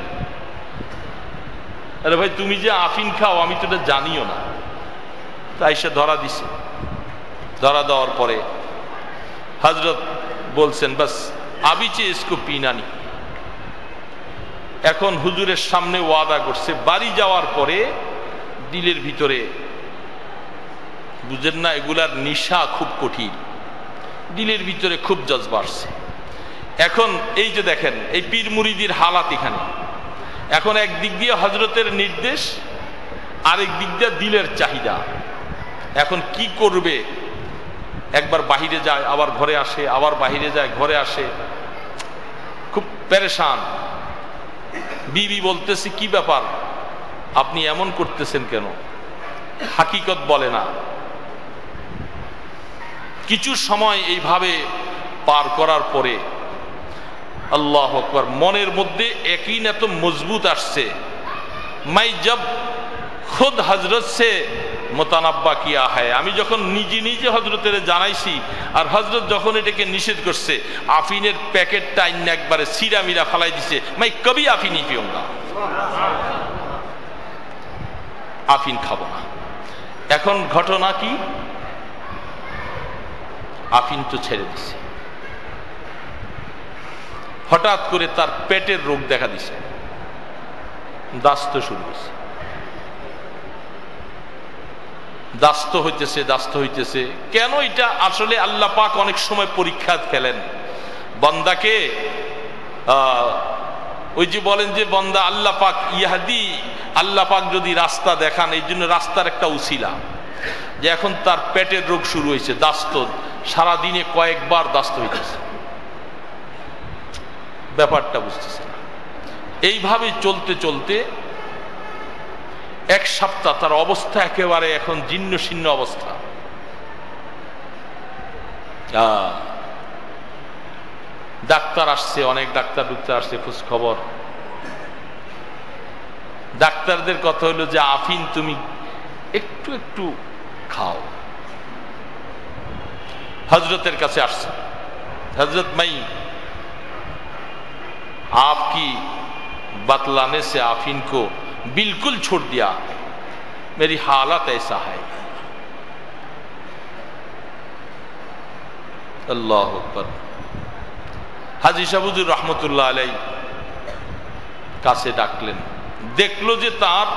আরে ভাই তুমি যে আফিন খাও আমি তো এটা জানিও না, তাই সে ধরা দিছে। ধরা দেওয়ার পরে হযরত বলছেন বাস আবি চে ইসকো পিনা নি। এখন হুজুরের সামনে ওয়াদা করছে, বাড়ি যাওয়ার পরে দিলের ভিতরে বুঝেন না এগুলার নিশা খুব কঠিন, দিলের ভিতরে খুব জজবা আসছে। এখন এই যে দেখেন এই পীর মুরিদির হালাত এখানে, এখন একদিক দিয়ে হযরতের নির্দেশ, আরেক দিক দিয়ে দিলের চাহিদা, এখন কি করবে? একবার বাহিরে যায় আবার ঘরে আসে, আবার বাহিরে যায় ঘরে আসে, খুব পেরেশান। বিবি বলতেছে কি ব্যাপার, আপনি এমন করতেছেন কেন? হাকিকত বলে না। কিছু সময় এইভাবে পার করার পরে আল্লাহু আকবার, মনের মধ্যে ইয়াকিন এত মজবুত আসছে, মাই জব খুদ হযরত সে মোতানাব্বা কিয়া হয়, আমি যখন নিজে নিজে হযরতের জানাইছি আর হযরত যখন এটাকে নিষেধ করছে, আফিনের প্যাকেটটা আইন একবারে সিরা মিরা ফালাই দিছে, মাই কবি আফিন ই পিউঙ্গা, আফিন খাবো না। এখন ঘটনা কি? আফিন তো ছেড়ে দিছে, হঠাৎ করে তার পেটের রোগ দেখা দিছে, দাস্ত শুরু হয়েছে, দাস্ত হইতেছে, দাস্ত হইতেছে। কেন? এটা আসলে আল্লাহ পাক অনেক সময় পরীক্ষা ফেলেন বান্দাকে। ওই যে বলেন যে বান্দা আল্লাহ পাক ইয়াহদি, আল্লাহ পাক যদি রাস্তা দেখান, এই জন্য রাস্তার একটা উসিলা, যে এখন তার পেটের রোগ শুরু হয়েছে, দাস্ত, সারাদিনে কয়েকবার দাস্ত হইতেছে, ব্যাপারটা বুঝতেছে না। এইভাবে চলতে চলতে এক সপ্তাহ তার অবস্থা একেবারে এখন জীর্ণ শীর্ণ অবস্থা। ডাক্তার আসছে, অনেক ডাক্তার আসছে খোঁজ খবর। ডাক্তারদের কথা হলো যে আফিন তুমি একটু একটু খাও। হযরতের কাছে আসছে, हजरत मैं आपकी बतलाने से आफीन को बिल्कुल छोड़ दिया, मेरी हालत ऐसा है। अल्लाह अकबर। हाजी शाह हुजूर रहमतुल्लाह अलैहि কাছে ডাকলেন, দেখলো যে তার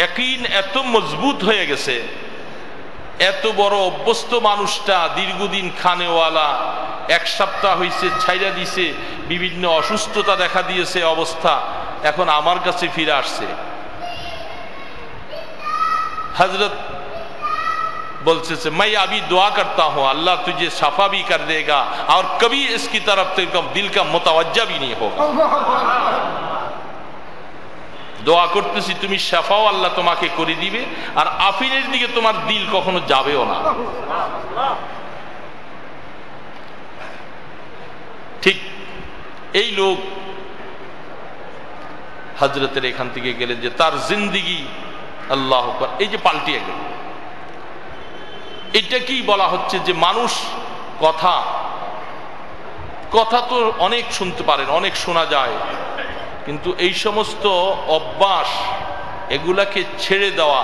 ইয়াকিন এত মজবুত হয়ে গেছে, এত বড় অভ্যস্ত মানুষটা দীর্ঘদিন খানেওয়ালা, এক সপ্তাহ হয়েছে ছাইরা দিছে, বিভিন্ন অসুস্থতা দেখা দিয়েছে অবস্থা, এখন আমার কাছে ফিরে আসছে। हजरत बोलते से मैं अभी दुआ करता हूं अल्लाह तुझे शफा भी कर देगा और कभी इसकी तरफ तेरे दिल का मुतवज्जा भी नहीं होगा। দোয়া করতেছি তুমি শাফাও আল্লাহ তোমাকে করে দিবে, আর আফিনের দিকে তোমার দিল কখনো যাবেও না। ঠিক এই লোক হযরতের এখান থেকে গেলেন যে তার জিন্দেগি আল্লাহু আকবার এই যে পাল্টিয়ে গেল। এটা কি বলা হচ্ছে যে মানুষ কথা কথা তো অনেক শুনতে পারেন, অনেক শোনা যায়, কিন্তু এই সমস্ত অভ্যাস এগুলাকে ছেড়ে দেওয়া।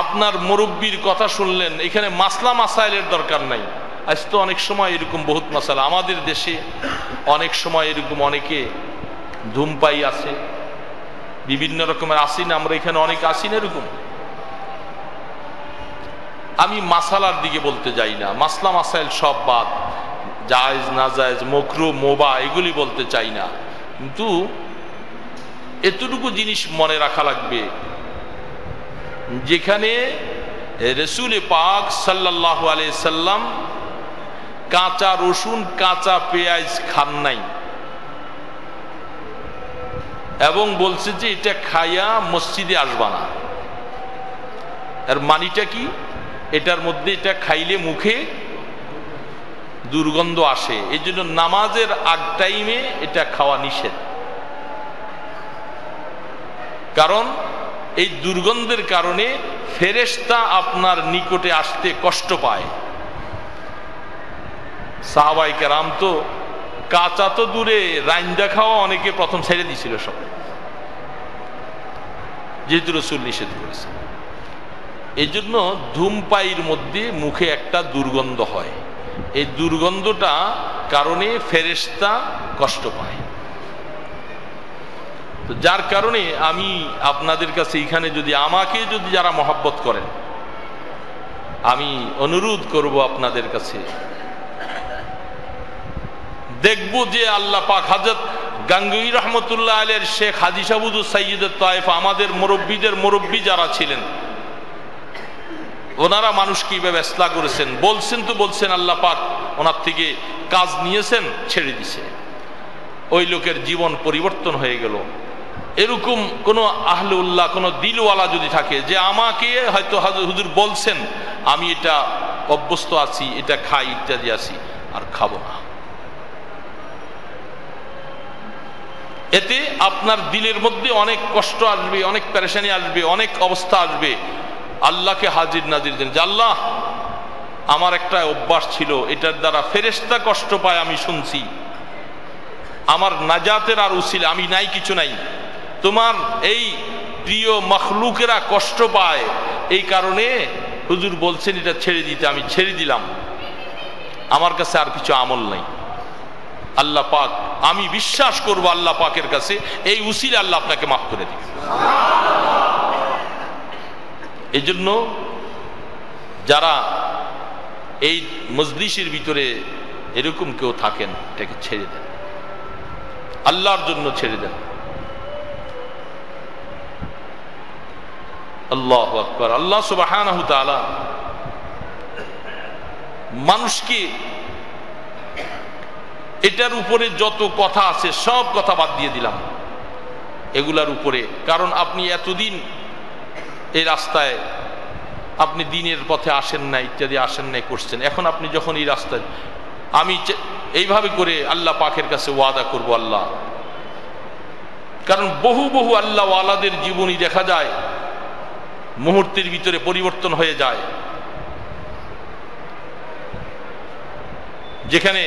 আপনার মুরব্বির কথা শুনলেন, এখানে মাসলা মাসাইলের দরকার নাই। আজ তো অনেক সময় এরকম বহুত মাসালা আমাদের দেশে, অনেক সময় এরকম অনেকে ধূমপাই আছে, বিভিন্ন রকমের আসি না, আমরা এখানে অনেক আসি না এরকম। আমি মাসালার দিকে বলতে যাই না, মাসলা মাসাইল সব বাদ, জায়েজ না জায়েজ মাকরুহ মুবাহ এগুলি বলতে চাই না, কিন্তু এতটুকু জিনিস মনে রাখা লাগবে, যেখানে রাসূল পাক সাল্লাল্লাহু আলাইহি সাল্লাম কাঁচা রসুন কাঁচা পেঁয়াজ খান নাই, এবং বলছে যে এটা খাইয়া মসজিদে আসবা না। এর মানিটা কি? এটার মধ্যে এটা খাইলে মুখে দুর্গন্ধ আসে, এই জন্য নামাজের আগ টাইমে এটা খাওয়া নিষেধ। কারণ এই দুর্গন্ধের কারণে ফেরেশতা আপনার নিকটে আসতে কষ্ট পায়। সাহাবায়ে কেরাম তো কাঁচা তো দূরে, রাইন্দা খাওয়া অনেকে প্রথম ছেড়ে দিয়েছিল সব, যেহেতু রাসূল নিষেধ করেছে। এই জন্য ধূমপাইয়ের মধ্যে মুখে একটা দুর্গন্ধ হয়, এই দুর্গন্ধটা কারণে ফেরেশতা কষ্ট পায়। তো যার কারণে আমি আপনাদের কাছে এখানে যদি আমাকে যদি যারা মহব্বত করেন, আমি অনুরোধ করব আপনাদের কাছে, দেখব যে আল্লাহ পাক হযরত গাঙ্গুহি রহমতুল্লাহ আলাইহির শেখ হাজী সাবুদুস সাইয়্যিদুত তায়েফ, আমাদের মুরব্বীদের মুরব্বী যারা ছিলেন, ওনারা মানুষ কিভাবে ইসলাহ করেছেন, বলছেন তো বলছেন, আল্লাহ পাক ওনার থেকে কাজ নিয়েছেন, ছেড়ে দিছে, ওই লোকের জীবন পরিবর্তন হয়ে গেল। এরকম কোন আহলে উল্লাহ, কোন দিলওয়ালা যদি থাকে যে আমাকে হয়তো হুজুর বলছেন, আমি এটা অভ্যস্ত আছি, এটা খাই ইত্যাদি আছি, আর খাবো না, এতে আপনার দিলের মধ্যে অনেক কষ্ট আসবে, অনেক পেরেশানি আসবে, অনেক অবস্থা আসবে। আল্লাহকে হাজির নাজির দেন যে আল্লাহ আমার একটা অভ্যাস ছিল, এটার দ্বারা ফেরেশতা কষ্ট পায়, আমি শুনছি, আমার নাজাতের আর উসিলা আমি নাই, কিছু নাই, তোমার এই প্রিয় মখলুকেরা কষ্ট পায়, এই কারণে হুজুর বলছেন এটা ছেড়ে দিতে, আমি ছেড়ে দিলাম, আমার কাছে আর কিছু আমল নাই। আল্লাহ পাক, আমি বিশ্বাস করব আল্লাহ পাকের কাছে এই উসিলা আল্লাহ আপনাকে মাফ করে দিবে। এই জন্য যারা এই মজলিসের ভিতরে এরকম কেউ থাকেন, এটাকে ছেড়ে দেন, আল্লাহর জন্য ছেড়ে দেন। আল্লাহু আকবার। আল্লাহ সুবহানাহু তাআলা মানুষকে এটার উপরে যত কথা আছে সব কথা বাদ দিয়ে দিলাম এগুলার উপরে, কারণ আপনি এতদিন এই রাস্তায় আপনি দিনের পথে আসেন না, ইত্যাদি আসেন নাই করছেন, এখন আপনি যখন এই রাস্তায়, আমি এইভাবে করে আল্লাহ পাকের কাছে ওয়াদা করব আল্লাহ, কারণ বহু বহু আল্লাহ ওয়ালাদের জীবনী দেখা যায় মুহূর্তের ভিতরে পরিবর্তন হয়ে যায়, যেখানে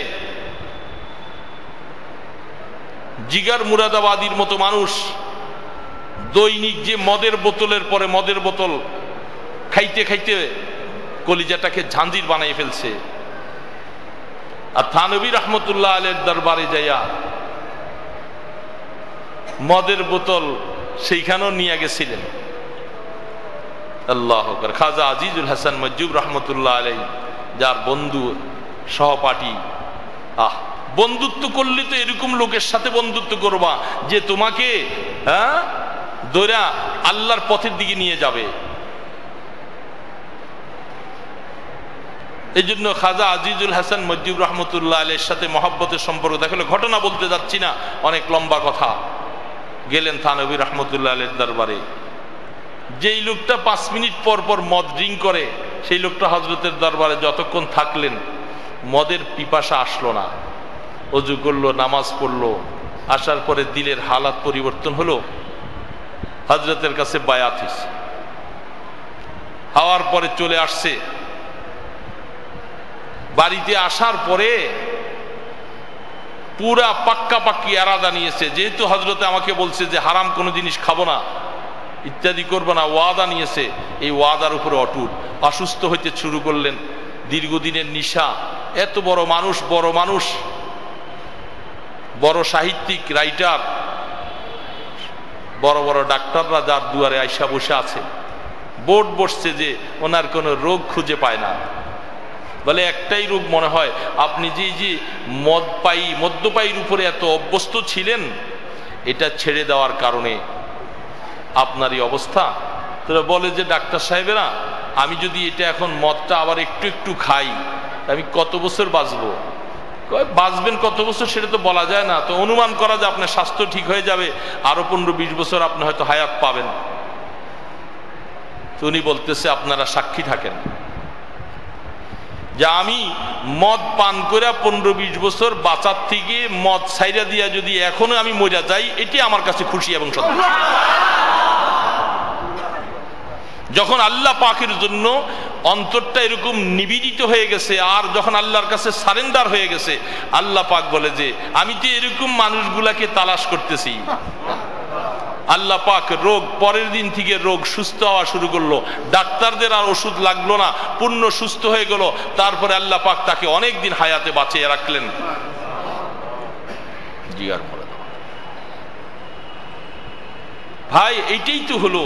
জিগার মুরাদাবাদীর মতো মানুষ দৈনিক যে মদের বোতলের পরে মদের বোতল খাইতে খাইতে কলিজাটাকে ঝাঁঝির বানাই ফেলছে, আর থানবী রহমতুল্লাহ আলাইহির দরবারে যাইয়া মদের বোতল সেইখানেও নিয়ে গেছিলেন। আল্লাহু আকবার। খাজা আজিজুল হাসান মজুব রহমতুল্লাহ আলাইহি, যার বন্ধু সহপাঠী, বন্ধুত্ব করলে তো এরকম লোকের সাথে বন্ধুত্ব করবা যে তোমাকে দৌড়া আল্লাহর পথের দিকে নিয়ে যাবে। এই জন্য খাজা আজিজুল হাসান মজুব রহমতুল্লাহ আলাইহির সাথে মহব্বতের সম্পর্ক দেখলে, ঘটনা বলতে যাচ্ছি না, অনেক লম্বা কথা। গেলেন থানবী রহমতুল্লাহ আলাইহির দরবারে। যেই লোকটা 5 মিনিট পর পর মদ ড্রিঙ্ক করে, সেই লোকটা হযরতের দরবারে যতক্ষণ থাকলেন মদের পিপাসা আসলো না। ওযু করলো, নামাজ পড়লো, আসার পরে দিলের হালাত পরিবর্তন হলো, হযরতের কাছে বায়াত হয়েছে। হওয়ার পরে চলে আসছে। বাড়িতে আসার পরে পুরা পাক্কা পাক্কি এরাদা নিয়েছে, যেহেতু হযরতে আমাকে বলছে যে হারাম কোনো জিনিস খাবো না, ইত্যাদি করবো না, ওয়াদা নিয়েছে। এই ওয়াদার উপরে অটুট। অসুস্থ হইতে শুরু করলেন, দীর্ঘদিনের নিশা। এত বড় মানুষ, বড় সাহিত্যিক, রাইটার, বড় বড় ডাক্তাররা যার দুয়ারে আইসা বসে আছে, বোর্ড বসছে যে ওনার কোনো রোগ খুঁজে পায় না। বলে একটাই রোগ মনে হয়, আপনি যে মদ্যপায়ীর উপরে এত অভ্যস্ত ছিলেন, এটা ছেড়ে দেওয়ার কারণে আপনার এই অবস্থা। তারা বলে যে ডাক্তার সাহেবেরা, আমি যদি এটা এখন মদটা আবার একটু একটু খাই, আমি কত বছর বাঁচবো? বাঁচবেন কত বছর সেটা তো বলা যায় না। তো অনুমান করা যায় আপনার স্বাস্থ্য ঠিক হয়ে যাবে, আরো 15-20 বছর আপনি হয়তো হায়াত পাবেন। তো উনি বলতেছে আপনারা সাক্ষী থাকেন যে আমি মদ পান করে 15-20 বছর বাঁচার থেকে মদ ছাইরা দিয়া যদি এখনো আমি মরে যাই, এটি আমার কাছে খুশি এবং সন্তুষ্ট। যখন আল্লাহ পাকের জন্য অন্তরটা এরকম নিবেদিত হয়ে গেছে, আর যখন আল্লাহর কাছে সারেন্ডার হয়ে গেছে, আল্লাহ পাক বলে যে আমি তো এরকম মানুষগুলাকে তালাশ করতেছি। আল্লাহ পাক রোগ, পরের দিন থেকে রোগ সুস্থ হওয়া শুরু করলো, ডাক্তারদের আর ওষুধ লাগলো না, পূর্ণ সুস্থ হয়ে গেল। তারপরে আল্লাহ পাক তাকে অনেক দিন হায়াতে বাঁচিয়ে রাখলেন। জিয়ার পরে ভাই, এইটাই তো হলো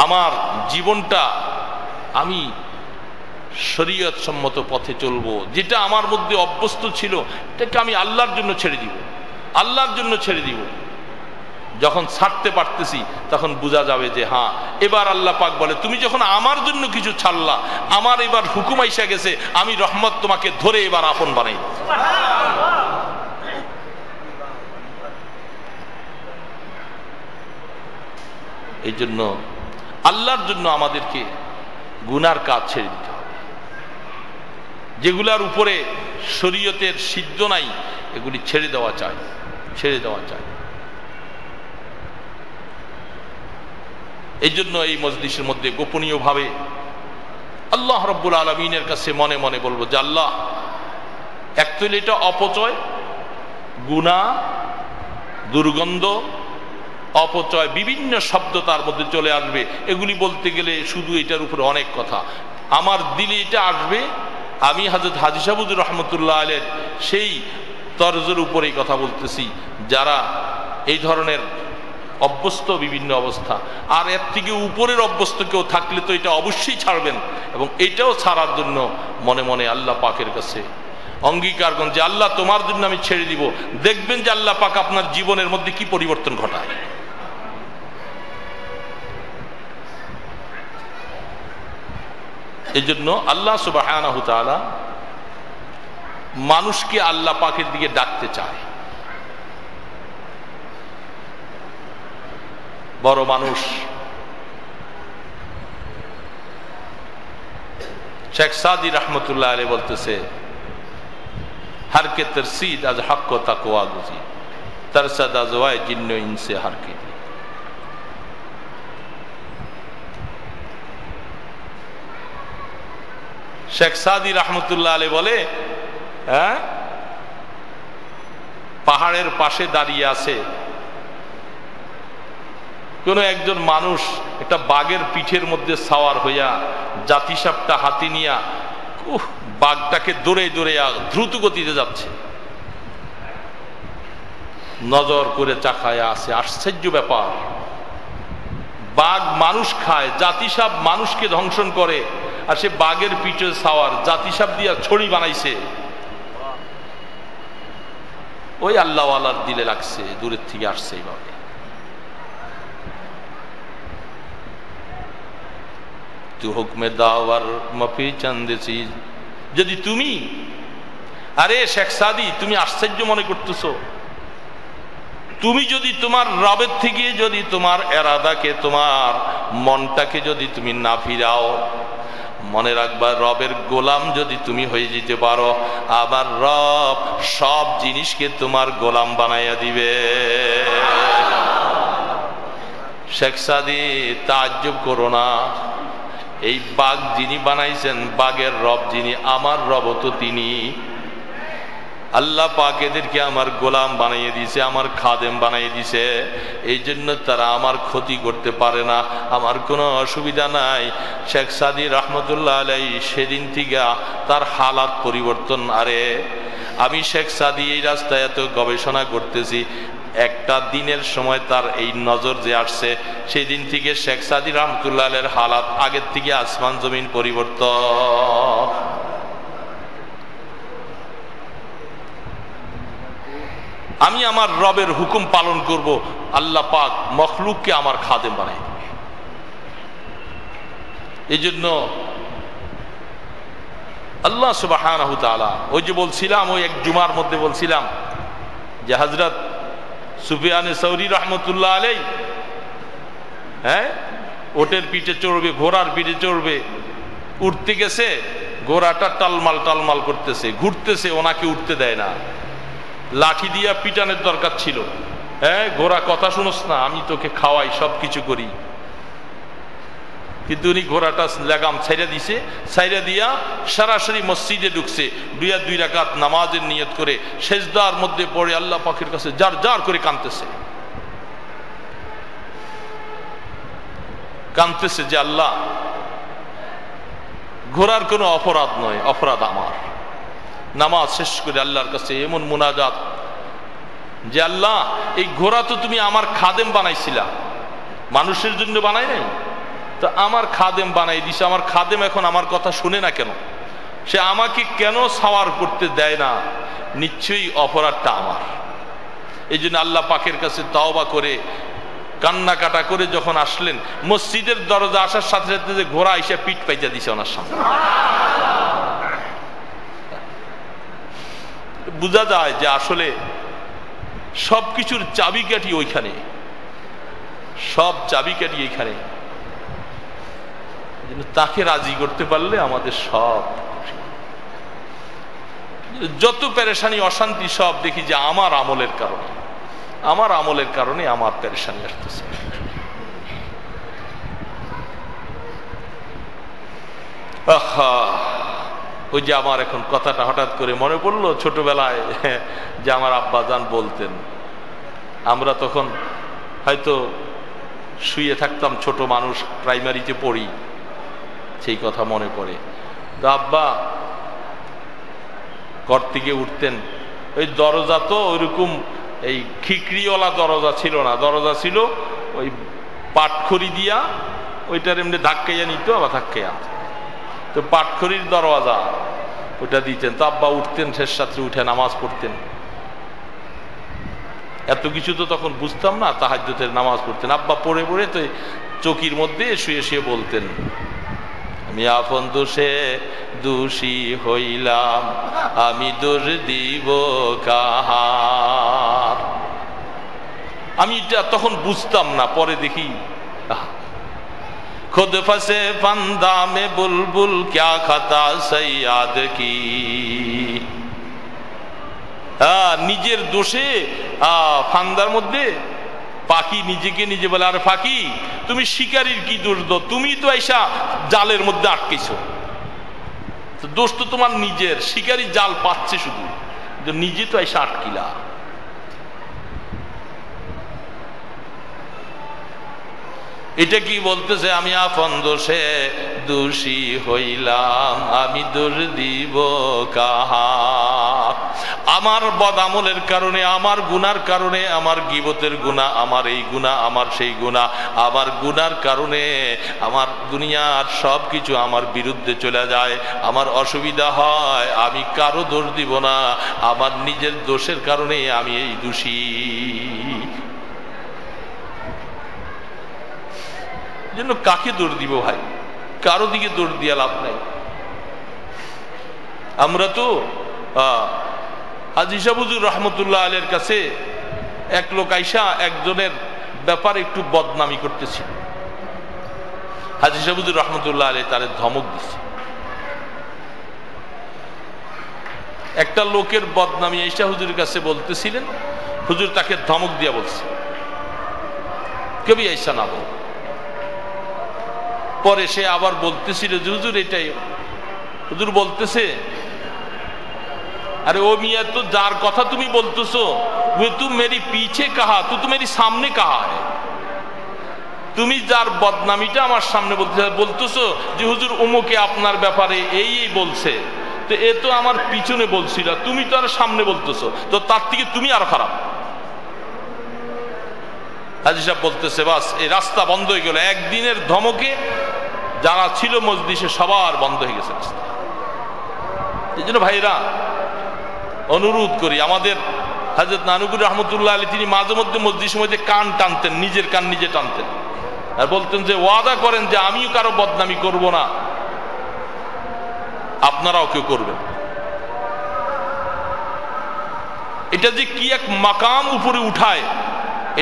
আমার জীবনটা। আমি শরীয়ত সম্মত পথে চলবো, যেটা আমার মধ্যে অভ্যস্ত ছিল এটাকে আমি আল্লাহর জন্য ছেড়ে দিব, আল্লাহর জন্য ছেড়ে দিব। যখন ছাড়তে পারতেছি তখন বোঝা যাবে যে হ্যাঁ, এবার আল্লাহ পাক বলে তুমি যখন আমার জন্য কিছু ছাড়লা, আমার এবার হুকুম আইসা গেছে, আমি রহমত তোমাকে ধরে এবার আপন বানাই। এই জন্য আল্লাহর জন্য আমাদেরকে গুনার কাজ ছেড়ে দিতে হবে। যেগুলার উপরে শরীয়তের সিদ্ধ নাই, এগুলি ছেড়ে দেওয়া চাই। এই জন্য এই মজলিসের মধ্যে গোপনীয় ভাবে আল্লাহ রাব্বুল আলামিনের কাছে মনে মনে বলবো যে আল্লাহ, একচুয়ালি এটা অপচয়, গুনাহ, দুর্গন্ধ, অপচয়, বিভিন্ন শব্দ তার মধ্যে চলে আসবে। এগুলি বলতে গেলে শুধু এটার উপরে অনেক কথা আমার দিলে এটা আসবে। আমি হযরত হাজী সাহেবুদ্দিন রহমতুল্লাহ আলাইহির সেই তরজের উপরেই কথা বলতেছি, যারা এই ধরনের অভ্যস্ত বিভিন্ন অবস্থা, আর এর থেকে উপরের অভ্যস্ত কেউ থাকলে তো এটা অবশ্যই ছাড়বেন, এবং এটাও ছাড়ার জন্য মনে মনে আল্লাহ পাকের কাছে অঙ্গীকার করুন যে আল্লাহ তোমার জন্য আমি ছেড়ে দিব। দেখবেন যে আল্লাহ পাক আপনার জীবনের মধ্যে কি পরিবর্তন ঘটায়। এই জন্য আল্লাহ সুবহানাহু তাআলা মানুষকে আল্লাহ পাকের দিকে ডাকতে চায়। বড় মানুষ শেখ সাদি রহমতুল্লাহ আলাইহি বলতেছে, हर के तरसीद आज हक को तकवा गुजी तरसद अजवाए जिन्नो इनसे हर की। শেখ সাদি রহমতুল্লাহ আলাইহি বলে, পাহাড়ের পাশে দাঁড়িয়ে আছে কোন একজন মানুষ, একটা বাঘের পিঠের মধ্যে সাওয়ার হইয়া জাতিসাপটা হাতি নিয়া বাঘটাকে দৌড়ে দৌড়ে দ্রুত গতিতে যাচ্ছে। নজর করে চাকায় আছে। আশ্চর্য ব্যাপার, বাঘ মানুষ খায়, জাতিসাপ মানুষকে ধ্বংসন করে, আর সে বাঘের পিঠে সাওয়ার, জাতিসাপ দিয়া ছড়ি বানাইছে। ওই আল্লাহওয়ালার দিলে লাগছে, দূরের থেকে আসছে এইভাবে। তু হুকমে দাওয়ার মাফি চন্দেছি। যদি তুমি, আরে শেখ সাদি, তুমি আশ্চর্য মনে করতেছো, তুমি যদি তোমার রবের থেকে যদি তোমার এরাদাকে, তোমার মনটাকে যদি তুমি না ফিরাও, মনে রাখবা রবের গোলাম যদি তুমি হয়ে যেতে পারো, আবার রব সব জিনিসকে তোমার গোলাম বানাইয়া দিবে। শেখ সাদি, তাজ্জব করো না, এই বাঘ যিনি বানাইছেন, বাঘের রব যিনি, আমার রব তো তিনি। আল্লাহ পাক এদেরকে আমার গোলাম বানিয়ে দিয়েছে, আমার খাদেম বানিয়ে দিয়েছে, এই জন্য তারা আমার ক্ষতি করতে পারে না, আমার কোনো অসুবিধা নাই। শেখ সাদি রহমতুল্লাহ আলাইহি সেদিন থেকে তার হালাত পরিবর্তন। আরে আমি শেখ সাদি এই রাস্তায় এত গবেষণা করতেছি, একটা দিনের সময় তার এই নজর যে আসছে, সেই দিন থেকে শেখ সাদি রহমতুল্লাহ আলাইহির হালাত আগের থেকে আসমান জমিন পরিবর্তন। আমি আমার রবের হুকুম পালন করব, আল্লাহ পাক মখলুককে আমার খাদেম বানাই দিবে। এই জন্য আল্লাহ সুবহানাহু ওয়া তাআলা, ওই যে বলছিলাম, ওই এক জুমার মধ্যে বলছিলাম যে হযরত সুফিয়ানে সৌরি রহমতুল্লাহ আলাইহি, ওটের পিঠে চড়বে, ঘোড়ার পিঠে চড়বে, উঠতে গেছে, ঘোড়াটা টালমাল টালমাল করতেছে, ঘুরতেছে, ওনাকে উঠতে দেয় না, লাঠি দিয়া পিটানের দরকার ছিল। ঘোড়া কথা শুনোস না, আমি তোকে খাওয়াই, সব কিছু করি। কিন্তু উনি ঘোড়াটা লাগাম ছাইরা দিছে, ছাইরা দিয়া সরাসরি মসজিদে ঢুকছে, দুই রাকাত নামাজের নিয়ত করে সেজদার মধ্যে পড়ে আল্লাহ পাকের কাছে জার জার করে কাঁদতেছে যে আল্লাহ, ঘোড়ার কোনো অপরাধ নয়, অপরাধ আমার। নামাজ শেষ করে আল্লাহর কাছে এমন মুনাজাত যে আল্লাহ, এই ঘোড়া তো তুমি আমার খাদেম বানাইছিলা, মানুষের জন্য বানাই নাই, তো আমার খাদেম বানাই দিছে। আমার খাদেম এখন আমার কথা শুনে না কেন? সে আমাকে কেন সাওয়ার করতে দেয় না? নিশ্চয়ই অপরাধটা আমার। এই জন্য আল্লাহ পাকের কাছে তাওবা করে কান্নাকাটা করে যখন আসলেন, মসজিদের দরজা আসার সাথে সাথে যে ঘোড়া এসে পিঠ পাইতে দিছে ওনার সামনে। বোঝা যায় যে আসলে সবকিছুর চাবিকাঠি ওইখানে, সব চাবিকাঠি এইখানে। তাকে রাজি করতে পারলে আমাদের সব, যত পেরেশানি অশান্তি সব দেখি যে আমার আমলের কারণে, আমার আমলের কারণে আমার পেরেশানি আসতেছে। ওই যে আমার এখন কথাটা হঠাৎ করে মনে পড়লো, ছোটবেলায় যে আমার আব্বাজান বলতেন, আমরা তখন হয়তো শুয়ে থাকতাম, ছোট মানুষ, প্রাইমারিতে পড়ি, সেই কথা মনে পড়ে। তো আব্বা ঘর থেকে উঠতেন, ওই দরজা তো ওইরকম এই খিকড়িওয়ালা দরজা ছিল না, দরজা ছিল ওই পাটখড়ি দিয়া, ওইটার এমনি ধাক্কাইয়া নিত, আবার ধাক্কাইয়া আনত, তো পাটখড়ির দরওয়াজা ওইটা দিতেন। তো আব্বা উঠতেন, শেষ রাত্রে উঠে নামাজ পড়তেন। এত কিছু তো তখন বুঝতাম না, তাহাজ্জুদের নামাজ পড়তেন। আব্বা পড়ে পড়ে তো চৌকির মধ্যে শুয়ে শুয়ে বলতেন, আমি আপন দোষে দোষী হইলাম, আমি দোষ দিব কাহার। আমি এটা তখন বুঝতাম না, পরে দেখি खुद फंसे फंदा में बुलबुल क्या खता सैयाद की। নিজের দোষে ফান্দার মধ্যে পাখি নিজেকে নিজে বলে, আরে পাখি তুমি শিকারীর কি দোষ দাও, তুমি তো আইসা জালের মধ্যে আটকেছো, দোষ তো তোমার নিজের, শিকারী জাল পাচ্ছে শুধু, নিজে তো আইসা আটকিলা। এটা কি বলতেছে, আমি আপন দোষে দোষী হইলাম, আমি দোষ দিব কাহার। আমার বদ আমলের কারণে, আমার গুনার কারণে, আমার গীবতের গুনাহ, আমার এই গুনাহ, আমার সেই গুনাহ, আমার গুনার কারণে আমার দুনিয়ার সব কিছু আমার বিরুদ্ধে চলে যায়, আমার অসুবিধা হয়। আমি কারো দোষ দিব না, আমার নিজের দোষের কারণে আমি এই দোষী। জন্য কাকে দোষ দিব ভাই? কারো দিকে দোষ দিয়া লাভ নাই। আমরা তো হাজী শাহ হুজুর রহমতুল্লাহ আলাইহির কাছে এক লোক আইসা একজনের ব্যাপারে একটু বদনামি করতেছিল। হাজী শাহ হুজুর রহমতুল্লাহ আলাইহি তারে ধমক দিচ্ছে। একটা লোকের বদনামি আইসা হুজুরের কাছে বলতেছিলেন, হুজুর তাকে ধমক দিয়া বলছে, কবি আইসা না বল। পরে সে আবার বলতেছিল যে হুজুর এটাই। হুজুর বলতেছে, अरे ओ मियाँ तो जार कथा तुम्हें बोलतेছো वो तुम मेरी पीछे कहा, तो मेरी सामने कहा है। তুমি যার বদনামিটা আমার সামনে বলতেছো যে হুজুর অমুকে আপনার ব্যাপারে এই এই বলছে, তো এ তো আমার পিছনে বলছিল, তুমি তো আর সামনে বলতেছো, তো তার থেকে তুমি আরো খারাপ। হাজী সাহেব বলতেছে বাস এই রাস্তা বন্ধ হয়ে গেল। একদিনের ধমকে যারা ছিল মজলিসে সবার বন্ধ হয়ে গেছে রাস্তা। এই জন্য ভাইরা অনুরোধ করি, আমাদের হযরত নানুকুর রহমতুল্লাহ আলাইহি তিনি মাঝে মধ্যে মজলিসের মধ্যে কান টানতেন, নিজের কান নিজে টানতেন, আর বলতেন যে ওয়াদা করেন যে আমিও কারো বদনামি করব না, আপনারাও কেউ করবেন। এটা যে কি এক মাকাম উপরে উঠায়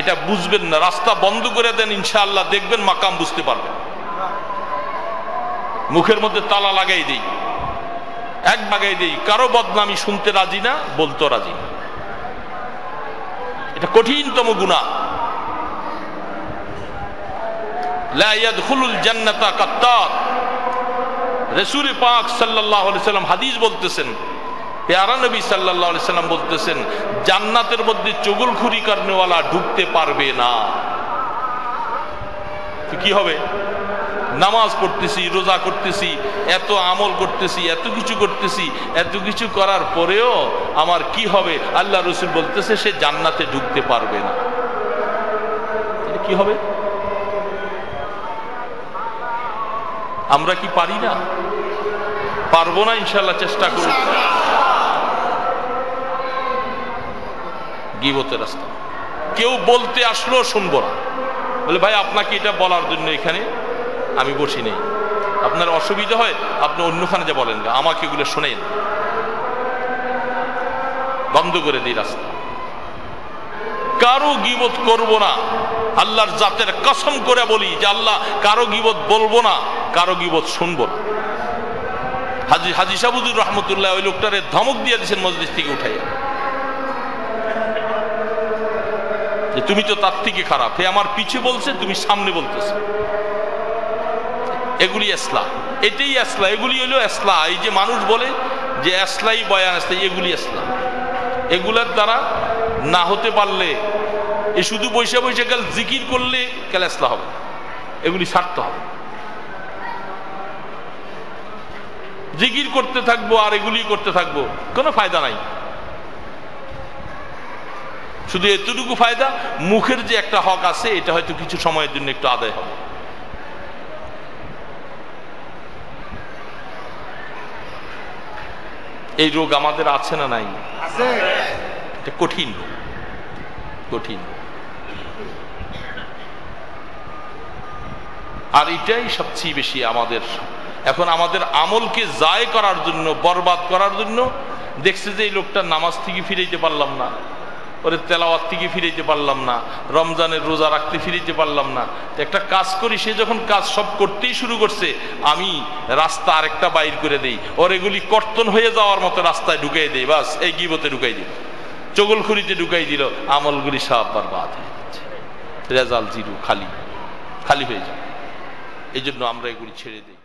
এটা বুঝবেন না। রাস্তা বন্ধ করে দেন, ইনশাআল্লাহ দেখবেন মাকাম বুঝতে পারবেন। মুখের মধ্যে তালা লাগাই দেই, এক বাগাই দেই, কারো বদনামি শুনতে রাজি না, বলতে রাজি না। এটা কঠিনতম গুনাহ। লা ইয়াদখুলুল জান্নাতা কাত্তাত। রাসূল পাক সাল্লাল্লাহু আলাইহি সাল্লাম হাদিস বলতেছেন, প্যারা নবী সাল্লাল্লাহু আলাইহি সাল্লাম বলতেছেন, জান্নাতের মধ্যে চুগলখুরি করনেওয়ালা ঢুকতে পারবে না। কি হবে? নামাজ পড়তেছি, রোজা করতেছি, এত আমল করতেছি, এত কিছু করতেছি, এত কিছু করার পরেও আমার কি হবে? আল্লাহ রাসূল বলতেছে সে জান্নাতে ঢুকতে পারবে না। কি হবে? আমরা কি পারি না? পারবো না? ইনশাআল্লাহ চেষ্টা করব। গীবতের রাস্তা কেউ বলতে আসলো শুনবো না, বলে ভাই আপনাকে এটা বলার জন্য এখানে আমি বসি নেই, আপনার অসুবিধা হয় আপনি অন্যখানে যা বলেন, আমাকে এগুলো শোনেন। বন্ধ করে দিই রাস্তা। কারো গীবত করব না, আল্লাহর জাতের কসম করে বলি যে আল্লাহ কারো গীবত বলবো না, কারো গীবত শুনবো না। হাজী শাহ হুজুর রহমতুল্লাহ ওই লোকটারে ধমক দিয়ে দিয়েছেন মজলিস থেকে উঠাইয়া, যে তুমি তো তার থেকে খারাপ, হে আমার পিছে বলছে, তুমি সামনে বলতেছ। এগুলি ইসলাম, এটাই ইসলাম, এগুলি হলো ইসলাম। এই যে মানুষ বলে যে ইসলাই বয়ান আসতে, এগুলি ইসলাম। এগুলার দ্বারা না হতে পারলে এ শুধু বৈশা বৈশা কাল জিকির করলে কাল ইসলাম হবে, এগুলি ছাড়তে হবে। জিকির করতে থাকবো আর এগুলি করতে থাকবো, কোনো ফায়দা নাই। শুধু এতটুকু ফায়দা, মুখের যে একটা হক আছে এটা হয়তো কিছু সময়ের জন্য একটু আদায় হবে। এই রোগ আমাদের আছে না নাই? এটা কঠিন, কঠিন। আর এটাই সবচেয়ে বেশি আমাদের এখন আমাদের আমলকে জায় করার জন্য, বরবাদ করার জন্য দেখছে যে এই লোকটা নামাজ থেকে ফিরাইতে পারলাম না, ওরে তেলাওয়াত থেকে ফিরাইতে পারলাম না, রমজানের রোজা রাখতে ফিরাইতে পারলাম না, একটা কাজ করি। সে যখন কাজ সব করতেই শুরু করছে, আমি রাস্তা আরেকটা বাইর করে দেই, ওর এগুলি কর্তন হয়ে যাওয়ার মতো রাস্তায় ঢুকাই দেই, বাস এই গীবতে ঢুকাই দিল, চগলখুরিতে ঢুকাই দিল, আমলগুলি সব বরবাদ হয়ে যাচ্ছে, রেজাল্ট জিরো, খালি খালি হয়ে যায়। এই জন্য আমরা এগুলি ছেড়ে দিই।